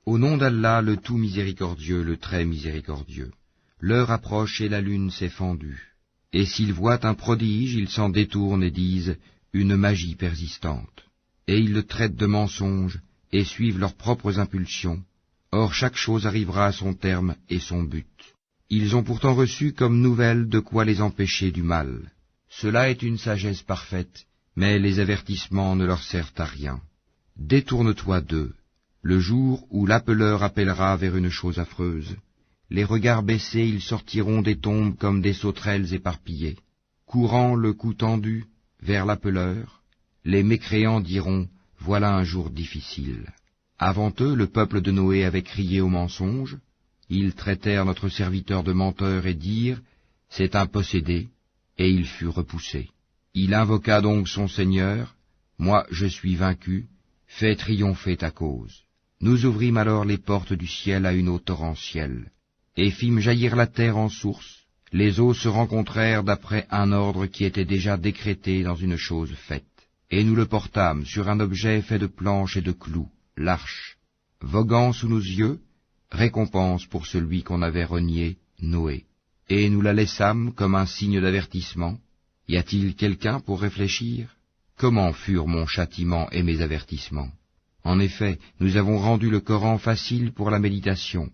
Au nom d'Allah, le tout miséricordieux, le très miséricordieux. L'heure approche et la lune s'est fendue. Et s'ils voient un prodige, ils s'en détournent et disent une magie persistante. Et ils le traitent de mensonge et suivent leurs propres impulsions. Or chaque chose arrivera à son terme et son but. Ils ont pourtant reçu comme nouvelle de quoi les empêcher du mal. Cela est une sagesse parfaite, mais les avertissements ne leur servent à rien. Détourne-toi d'eux, le jour où l'appeleur appellera vers une chose affreuse. Les regards baissés, ils sortiront des tombes comme des sauterelles éparpillées. Courant le cou tendu vers l'appeleur, les mécréants diront « Voilà un jour difficile ». Avant eux, le peuple de Noé avait crié au mensonge. Ils traitèrent notre serviteur de menteur et dirent « C'est un possédé », et il fut repoussé. Il invoqua donc son Seigneur « Moi je suis vaincu, fais triompher ta cause ». Nous ouvrîmes alors les portes du ciel à une eau torrentielle, et fîmes jaillir la terre en source. Les eaux se rencontrèrent d'après un ordre qui était déjà décrété dans une chose faite. Et nous le portâmes sur un objet fait de planches et de clous, l'arche, voguant sous nos yeux, récompense pour celui qu'on avait renié, Noé. Et nous la laissâmes comme un signe d'avertissement. Y a-t-il quelqu'un pour réfléchir? Comment furent mon châtiment et mes avertissements? En effet, nous avons rendu le Coran facile pour la méditation.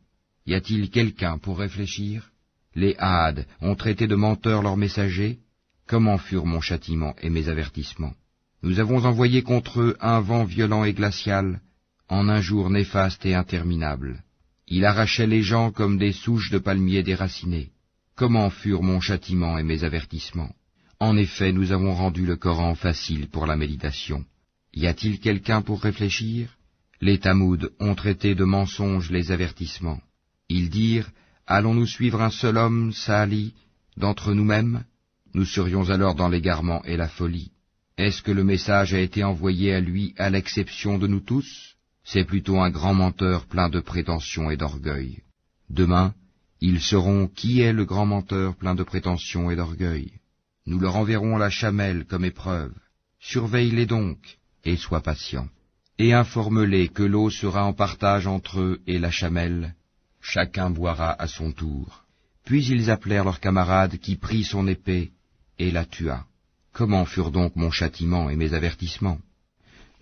Y a-t-il quelqu'un pour réfléchir? Les Hades ont traité de menteurs leurs messagers. Comment furent mon châtiment et mes avertissements? Nous avons envoyé contre eux un vent violent et glacial, en un jour néfaste et interminable. Il arrachait les gens comme des souches de palmiers déracinées. Comment furent mon châtiment et mes avertissements? En effet, nous avons rendu le Coran facile pour la méditation. Y a-t-il quelqu'un pour réfléchir? Les Tamouds ont traité de mensonges les avertissements. Ils dirent, allons-nous suivre un seul homme, Sali, d'entre nous-mêmes? Nous serions alors dans l'égarement et la folie. Est-ce que le message a été envoyé à lui à l'exception de nous tous? C'est plutôt un grand menteur plein de prétentions et d'orgueil. Demain, ils sauront qui est le grand menteur plein de prétentions et d'orgueil. Nous leur enverrons la chamelle comme épreuve. Surveille-les donc, et sois patient. Et informe-les que l'eau sera en partage entre eux et la chamelle. Chacun boira à son tour. Puis ils appelèrent leur camarade qui prit son épée et la tua. Comment furent donc mon châtiment et mes avertissements?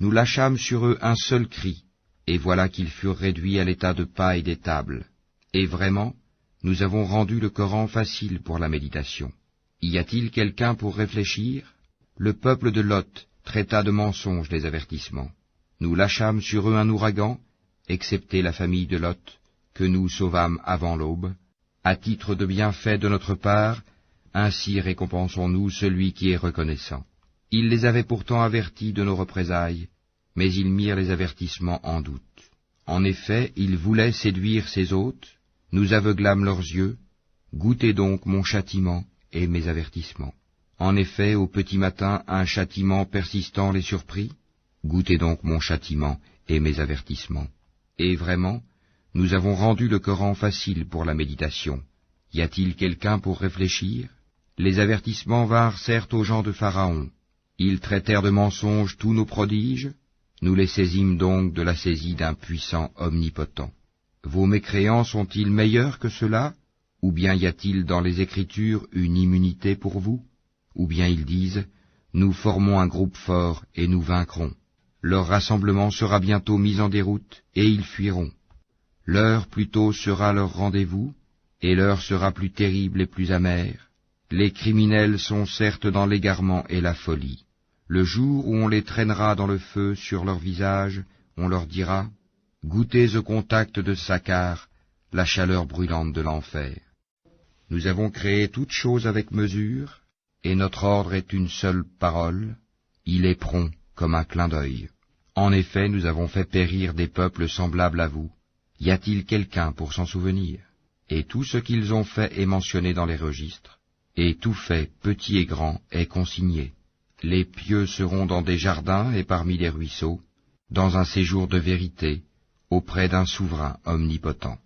Nous lâchâmes sur eux un seul cri, et voilà qu'ils furent réduits à l'état de paille des tables. Et vraiment, nous avons rendu le Coran facile pour la méditation. Y a-t-il quelqu'un pour réfléchir? Le peuple de Lot traita de mensonges les avertissements. Nous lâchâmes sur eux un ouragan, excepté la famille de Lot, que nous sauvâmes avant l'aube. À titre de bienfait de notre part, ainsi récompensons-nous celui qui est reconnaissant. Ils les avaient pourtant avertis de nos représailles, mais ils mirent les avertissements en doute. En effet, ils voulaient séduire ses hôtes, nous aveuglâmes leurs yeux, goûtez donc mon châtiment et mes avertissements. En effet, au petit matin, un châtiment persistant les surprit, goûtez donc mon châtiment et mes avertissements. Et vraiment, nous avons rendu le Coran facile pour la méditation. Y a-t-il quelqu'un pour réfléchir? Les avertissements vinrent certes aux gens de Pharaon. Ils traitèrent de mensonges tous nos prodiges. Nous les saisîmes donc de la saisie d'un puissant omnipotent. Vos mécréants sont-ils meilleurs que ceux-là? Ou bien y a-t-il dans les Écritures une immunité pour vous? Ou bien ils disent, nous formons un groupe fort et nous vaincrons. Leur rassemblement sera bientôt mis en déroute et ils fuiront. L'heure plutôt sera leur rendez-vous, et l'heure sera plus terrible et plus amère. Les criminels sont certes dans l'égarement et la folie. Le jour où on les traînera dans le feu sur leur visage, on leur dira, goûtez au contact de Sakar, la chaleur brûlante de l'enfer. Nous avons créé toute chose avec mesure, et notre ordre est une seule parole, il est prompt comme un clin d'œil. En effet, nous avons fait périr des peuples semblables à vous. Y a-t-il quelqu'un pour s'en souvenir? Et tout ce qu'ils ont fait est mentionné dans les registres, et tout fait, petit et grand, est consigné. Les pieux seront dans des jardins et parmi les ruisseaux, dans un séjour de vérité, auprès d'un souverain omnipotent.